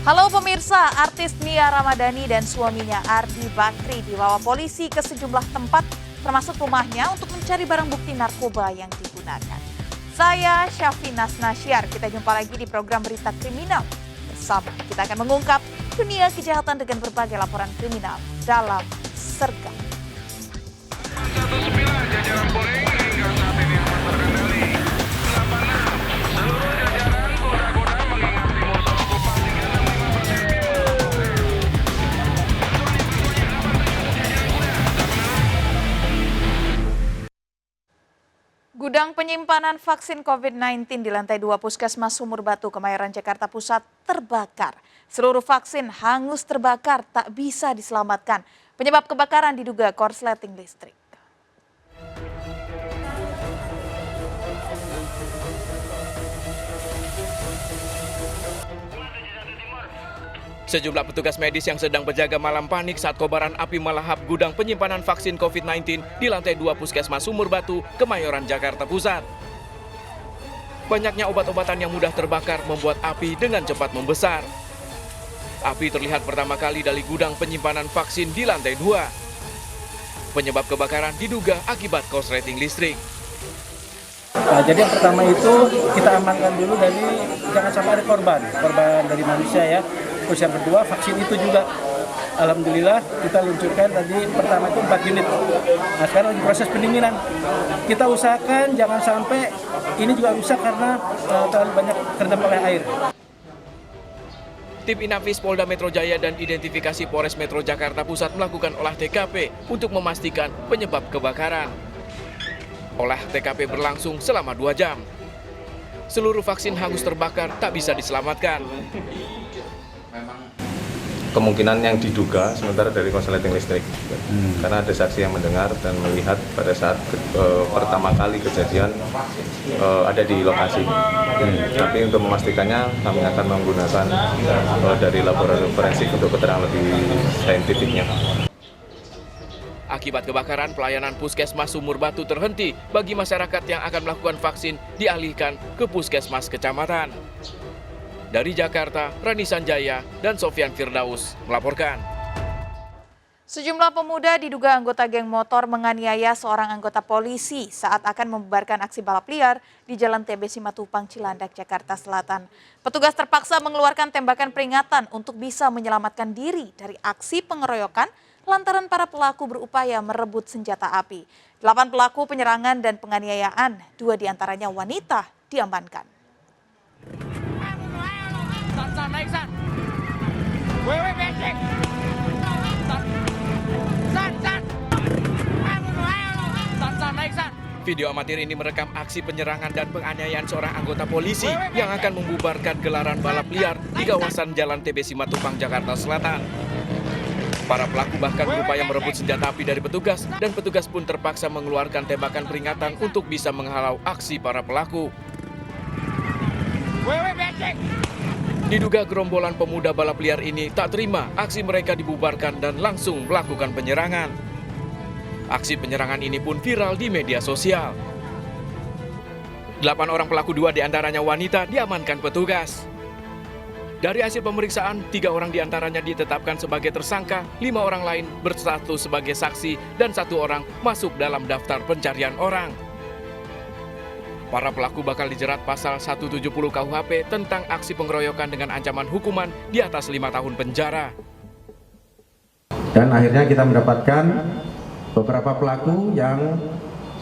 Halo pemirsa, artis Nia Ramadhani dan suaminya Ardi Bakri dibawa polisi ke sejumlah tempat termasuk rumahnya untuk mencari barang bukti narkoba yang digunakan. Saya Syafina Nasyar, kita jumpa lagi di program Berita Kriminal. Bersama kita akan mengungkap dunia kejahatan dengan berbagai laporan kriminal dalam Sergap. 19 jajaran Polri hingga saat ini aman terkendali. 86 seluruh jajaran goda-goda mengingati musuh okupasi 65%. Gudang penyimpanan vaksin COVID-19 di lantai 2 Puskesmas Sumur Batu, Kemayoran, Jakarta Pusat terbakar. Seluruh vaksin hangus terbakar, tak bisa diselamatkan. Penyebab kebakaran diduga korsleting listrik. Sejumlah petugas medis yang sedang berjaga malam panik saat kobaran api melahap gudang penyimpanan vaksin COVID-19 di lantai 2 Puskesmas Sumur Batu, Kemayoran, Jakarta Pusat. Banyaknya obat-obatan yang mudah terbakar membuat api dengan cepat membesar. Api terlihat pertama kali dari gudang penyimpanan vaksin di lantai 2. Penyebab kebakaran diduga akibat korsleting listrik. Jadi yang pertama itu kita amankan dulu dari jangan sampai ada korban dari manusia ya. Terus yang kedua vaksin itu juga alhamdulillah kita luncurkan tadi pertama itu 4 unit. Nah sekarang lagi proses pendinginan. Kita usahakan jangan sampai ini juga rusak karena terlalu banyak terendam oleh air. Tim Inafis Polda Metro Jaya dan Identifikasi Polres Metro Jakarta Pusat melakukan olah TKP untuk memastikan penyebab kebakaran. Olah TKP berlangsung selama 2 jam. Seluruh vaksin hangus terbakar tak bisa diselamatkan. Kemungkinan yang diduga sementara dari korsleting listrik, karena ada saksi yang mendengar dan melihat pada saat pertama kali kejadian ada di lokasi. Tapi untuk memastikannya kami akan menggunakan dari laboratorium forensik untuk keterangan lebih saintifiknya. Akibat kebakaran, pelayanan Puskesmas Sumur Batu terhenti bagi masyarakat yang akan melakukan vaksin dialihkan ke Puskesmas Kecamatan. Dari Jakarta, Rani Sanjaya dan Sofyan Firdaus melaporkan. Sejumlah pemuda diduga anggota geng motor menganiaya seorang anggota polisi saat akan membubarkan aksi balap liar di Jalan TB Simatupang, Cilandak, Jakarta Selatan. Petugas terpaksa mengeluarkan tembakan peringatan untuk bisa menyelamatkan diri dari aksi pengeroyokan lantaran para pelaku berupaya merebut senjata api. 8 pelaku penyerangan dan penganiayaan, 2 diantaranya wanita, diamankan. Video amatir ini merekam aksi penyerangan dan penganiayaan seorang anggota polisi yang akan membubarkan gelaran balap liar di kawasan Jalan TB Simatupang, Jakarta Selatan. Para pelaku bahkan berupaya merebut senjata api dari petugas dan petugas pun terpaksa mengeluarkan tembakan peringatan untuk bisa menghalau aksi para pelaku. Diduga gerombolan pemuda balap liar ini tak terima aksi mereka dibubarkan dan langsung melakukan penyerangan. Aksi penyerangan ini pun viral di media sosial. 8 orang pelaku, 2 diantaranya wanita, diamankan petugas. Dari hasil pemeriksaan, 3 orang diantaranya ditetapkan sebagai tersangka, 5 orang lain berstatus sebagai saksi, dan 1 orang masuk dalam daftar pencarian orang. Para pelaku bakal dijerat pasal 170 KUHP tentang aksi pengeroyokan dengan ancaman hukuman di atas 5 tahun penjara. Dan akhirnya kita mendapatkan beberapa pelaku yang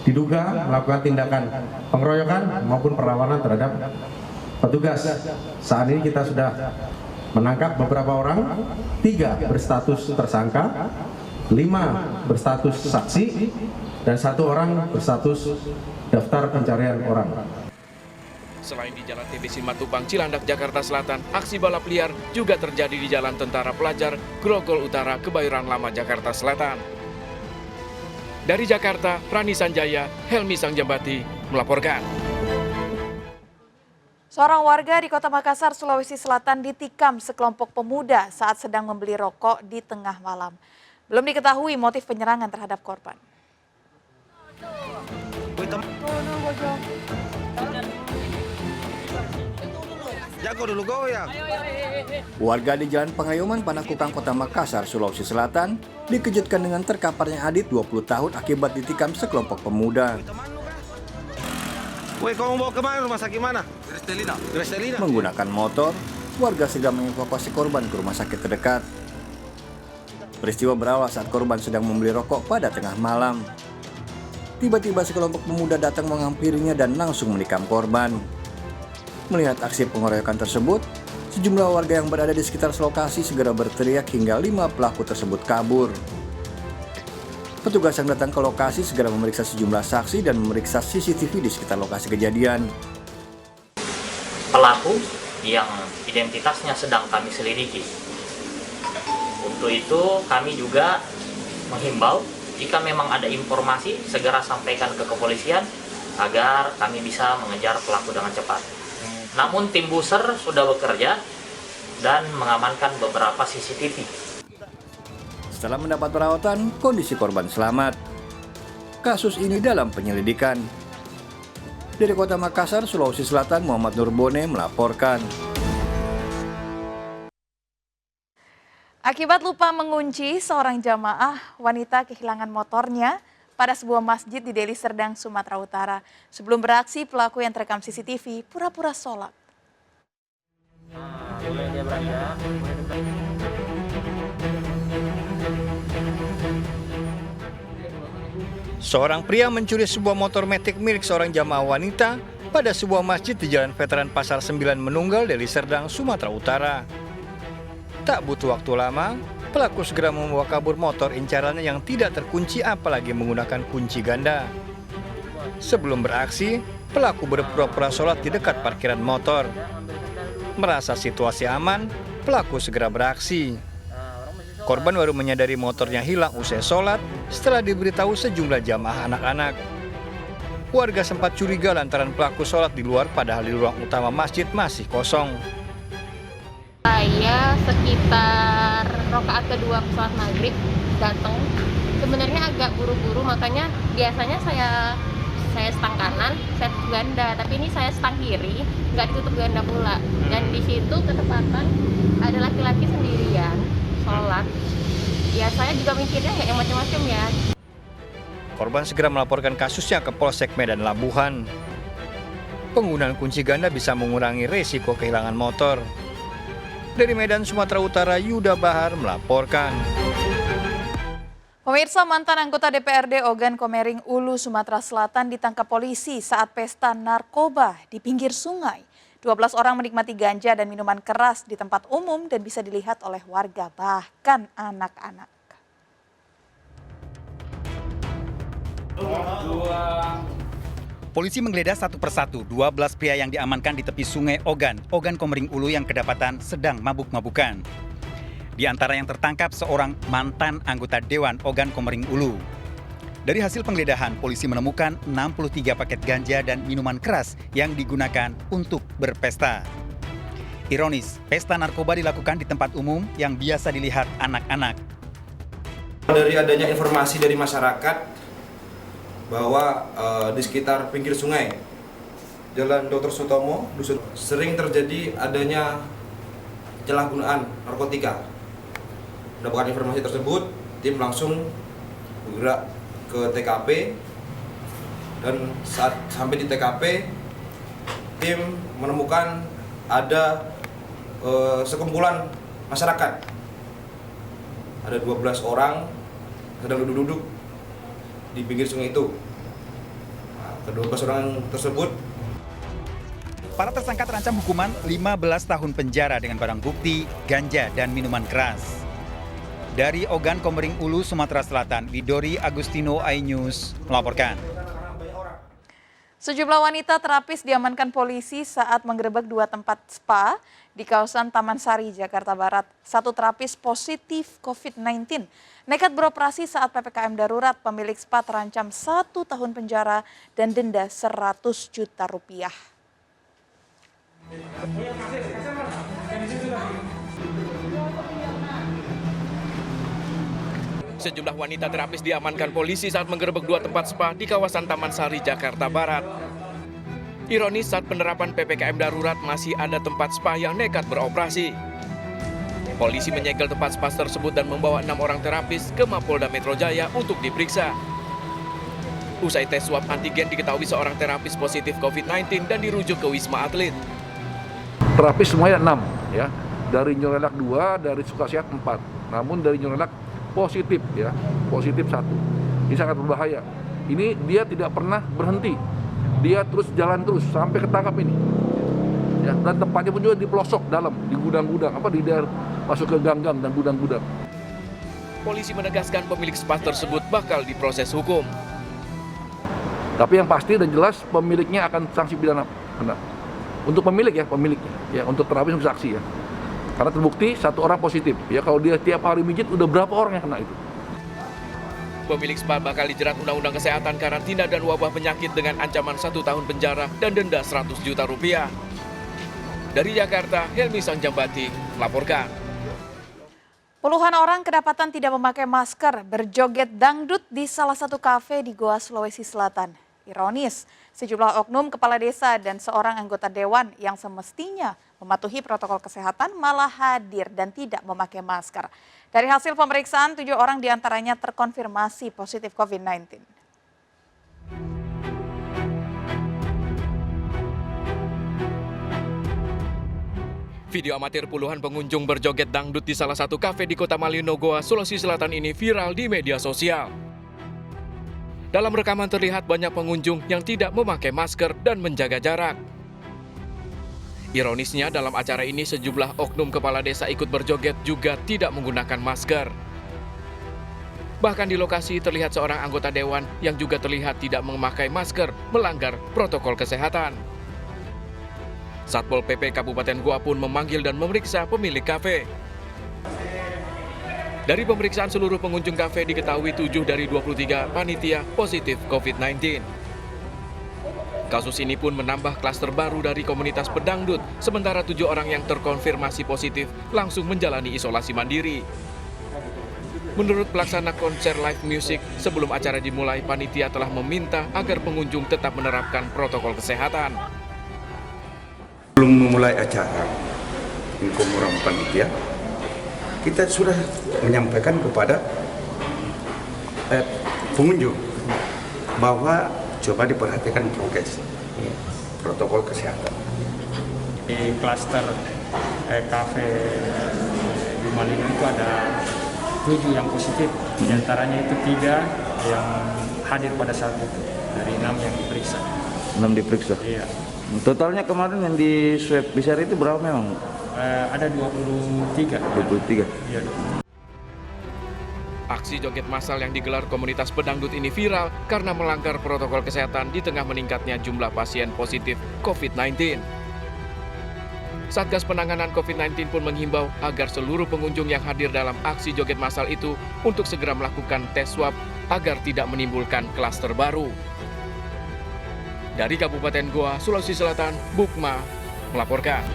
diduga melakukan tindakan pengeroyokan maupun perlawanan terhadap petugas. Saat ini kita sudah menangkap beberapa orang, 3 berstatus tersangka, 5 berstatus saksi, dan 1 orang berstatus daftar pencarian orang. Selain di Jalan TB Simatupang, Cilandak, Jakarta Selatan, aksi balap liar juga terjadi di Jalan Tentara Pelajar, Grogol Utara, Kebayoran Lama, Jakarta Selatan. Dari Jakarta, Rani Sanjaya, Helmi Sangjambati melaporkan. Seorang warga di Kota Makassar, Sulawesi Selatan ditikam sekelompok pemuda saat sedang membeli rokok di tengah malam. Belum diketahui motif penyerangan terhadap korban. Jago dulu goyang. Warga di Jalan Pengayoman Panakukang, Kota Makassar, Sulawesi Selatan dikejutkan dengan terkaparnya Adit 20 tahun akibat ditikam sekelompok pemuda. Woi, kamu mau kemana? Rumah sakit mana? Grestelina. Menggunakan motor, warga segera mengevakuasi korban ke rumah sakit terdekat. Peristiwa berawal saat korban sedang membeli rokok pada tengah malam. Tiba-tiba sekelompok pemuda datang menghampirinya dan langsung menikam korban. Melihat aksi pengeroyokan tersebut, sejumlah warga yang berada di sekitar lokasi segera berteriak hingga 5 pelaku tersebut kabur. Petugas yang datang ke lokasi segera memeriksa sejumlah saksi dan memeriksa CCTV di sekitar lokasi kejadian. Pelaku yang identitasnya sedang kami selidiki. Untuk itu kami juga menghimbau jika memang ada informasi segera sampaikan ke kepolisian agar kami bisa mengejar pelaku dengan cepat. Namun tim Buser sudah bekerja dan mengamankan beberapa CCTV. Setelah mendapat perawatan, kondisi korban selamat. Kasus ini dalam penyelidikan. Dari Kota Makassar, Sulawesi Selatan, Muhammad Nurbone melaporkan. Akibat lupa mengunci, seorang jamaah wanita kehilangan motornya pada sebuah masjid di Deli Serdang, Sumatera Utara. Sebelum beraksi, pelaku yang terekam CCTV pura-pura sholat. Seorang pria mencuri sebuah motor metik milik seorang jamaah wanita pada sebuah masjid di Jalan Veteran Pasar 9 Menunggal, Deli Serdang, Sumatera Utara. Tak butuh waktu lama, pelaku segera membawa kabur motor incarannya yang tidak terkunci apalagi menggunakan kunci ganda. Sebelum beraksi, pelaku berpura-pura sholat di dekat parkiran motor. Merasa situasi aman, pelaku segera beraksi. Korban baru menyadari motornya hilang usai sholat setelah diberitahu sejumlah jamaah anak-anak. Warga sempat curiga lantaran pelaku sholat di luar padahal di ruang utama masjid masih kosong. Saya sekitar rakaat kedua sholat maghrib datang. Sebenarnya agak buru-buru, makanya biasanya saya stang kanan, saya tutup ganda, tapi ini saya stang kiri, nggak ditutup ganda pula. Dan di situ ketepatan ada laki-laki sendirian sholat. Ya saya juga mikirnya nggak yang macam-macam ya. Korban segera melaporkan kasusnya ke Polsek Medan Labuhan. Penggunaan kunci ganda bisa mengurangi resiko kehilangan motor. Dari Medan, Sumatera Utara, Yuda Bahar melaporkan. Pemirsa, mantan anggota DPRD Ogan Komering Ulu, Sumatera Selatan ditangkap polisi saat pesta narkoba di pinggir sungai. 12 orang menikmati ganja dan minuman keras di tempat umum dan bisa dilihat oleh warga, bahkan anak-anak. Polisi menggeledah satu persatu 12 pria yang diamankan di tepi sungai Ogan Komering Ulu yang kedapatan sedang mabuk-mabukan. Di antara yang tertangkap seorang mantan anggota Dewan Ogan Komering Ulu. Dari hasil penggeledahan, polisi menemukan 63 paket ganja dan minuman keras yang digunakan untuk berpesta. Ironis, pesta narkoba dilakukan di tempat umum yang biasa dilihat anak-anak. Dari adanya informasi dari masyarakat bahwa di sekitar pinggir sungai Jalan Dr. Sutomo sering terjadi adanya penyalahgunaan narkotika. Mendapatkan informasi tersebut, tim langsung bergerak ke TKP dan saat sampai di TKP, tim menemukan ada sekumpulan masyarakat. Ada 12 orang sedang duduk-duduk di pinggir sungai itu. Kedua orang tersebut. Para tersangka terancam hukuman 15 tahun penjara dengan barang bukti, ganja, dan minuman keras. Dari Ogan Komering Ulu, Sumatera Selatan, Widori Agustino, iNews melaporkan. Sejumlah wanita terapis diamankan polisi saat menggerebek 2 tempat spa di kawasan Taman Sari, Jakarta Barat. 1 terapis positif COVID-19. Nekat beroperasi saat PPKM darurat, pemilik spa terancam 1 tahun penjara dan denda 100 juta rupiah. Sejumlah wanita terapis diamankan polisi saat menggerebek 2 tempat spa di kawasan Taman Sari, Jakarta Barat. Ironis saat penerapan PPKM darurat masih ada tempat spa yang nekat beroperasi. Polisi menyegel tempat spa tersebut dan membawa 6 orang terapis ke Mapolda Metro Jaya untuk diperiksa. Usai tes swab antigen diketahui seorang terapis positif COVID-19 dan dirujuk ke Wisma Atlet. Terapis semuanya 6 ya. Dari Nyerenak 2, dari Sukasehat 4. Namun dari Nyerenak positif ya, positif 1. Ini sangat berbahaya. Ini dia tidak pernah berhenti. Dia terus jalan terus sampai ketangkap ini. Ya, dan tempatnya pun juga di pelosok dalam, di gudang-gudang, di daerah masuk ke gang-gang dan gudang-gudang. Polisi menegaskan pemilik spa tersebut bakal diproses hukum. Tapi yang pasti dan jelas pemiliknya akan sanksi pidana. Untuk pemiliknya, ya untuk terapis untuk saksi ya. Karena terbukti 1 orang positif. Ya kalau dia tiap hari mijit udah berapa orang yang kena itu. Pemilik spa bakal dijerat Undang-Undang Kesehatan Karantina dan Wabah Penyakit dengan ancaman 1 tahun penjara dan denda 100 juta rupiah. Dari Jakarta, Helmi Sangjambati melaporkan. Puluhan orang kedapatan tidak memakai masker berjoget dangdut di salah satu kafe di Goa, Sulawesi Selatan. Ironis, sejumlah oknum kepala desa dan seorang anggota dewan yang semestinya mematuhi protokol kesehatan malah hadir dan tidak memakai masker. Dari hasil pemeriksaan, 7 orang diantaranya terkonfirmasi positif COVID-19. Video amatir puluhan pengunjung berjoget dangdut di salah satu kafe di Kota Malino, Goa, Sulawesi Selatan ini viral di media sosial. Dalam rekaman terlihat banyak pengunjung yang tidak memakai masker dan menjaga jarak. Ironisnya dalam acara ini sejumlah oknum kepala desa ikut berjoget juga tidak menggunakan masker. Bahkan di lokasi terlihat seorang anggota dewan yang juga terlihat tidak memakai masker melanggar protokol kesehatan. Satpol PP Kabupaten Goa pun memanggil dan memeriksa pemilik kafe. Dari pemeriksaan seluruh pengunjung kafe diketahui 7 dari 23 panitia positif COVID-19. Kasus ini pun menambah klaster baru dari komunitas pedangdut, sementara 7 orang yang terkonfirmasi positif langsung menjalani isolasi mandiri. Menurut pelaksana konser live music, sebelum acara dimulai, panitia telah meminta agar pengunjung tetap menerapkan protokol kesehatan. Belum memulai acara, orang panitia, kita sudah menyampaikan kepada pengunjung bahwa coba diperhatikan prokes, protokol kesehatan. Di klaster kafe di Malino itu ada 7 yang positif, di antaranya itu 3 yang hadir pada saat itu, dari 6 yang diperiksa. 6 diperiksa? Iya. Totalnya kemarin yang di swab PCR itu berapa memang? Ada 23. 23? Iya. Aksi joget massal yang digelar komunitas pedangdut ini viral karena melanggar protokol kesehatan di tengah meningkatnya jumlah pasien positif COVID-19. Satgas Penanganan COVID-19 pun menghimbau agar seluruh pengunjung yang hadir dalam aksi joget massal itu untuk segera melakukan tes swab agar tidak menimbulkan klaster baru. Dari Kabupaten Goa, Sulawesi Selatan, Bukma melaporkan.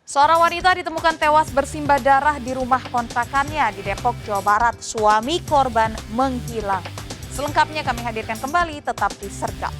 Seorang wanita ditemukan tewas bersimbah darah di rumah kontrakannya di Depok, Jawa Barat. Suami korban menghilang. Selengkapnya kami hadirkan kembali, tetap di Sergap.